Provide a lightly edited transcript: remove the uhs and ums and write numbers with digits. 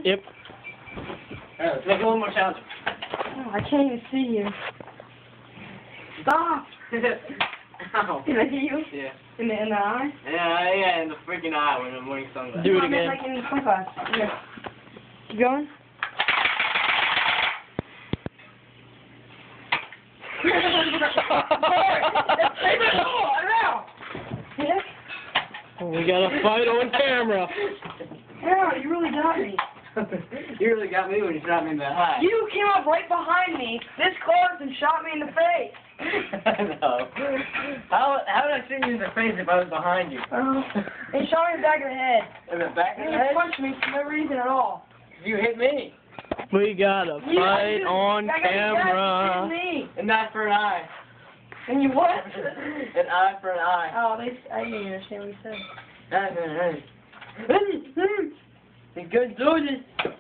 Yep. Alright, let's make a little more challenge. Oh, I can't even see you. Stop! Ow. Did I hit you? Yeah. In the eye? Yeah, in the freaking eye when I'm wearing sunglasses. Do it I meant again. like in the sunglasses. Here. Keep going. We got a fight on camera. Yeah, you really got me. You really got me when you shot me in the eye. You came up right behind me, this close, and shot me in the face. No. How did I shoot you in the face if I was behind you? And shot me in the back of the head. In the back of And the you head? punched me for no reason at all. You hit me. We got a fight on camera. Me. An eye for an eye. And you what? An eye for an eye. Oh, I didn't understand what you said. He's good, do this.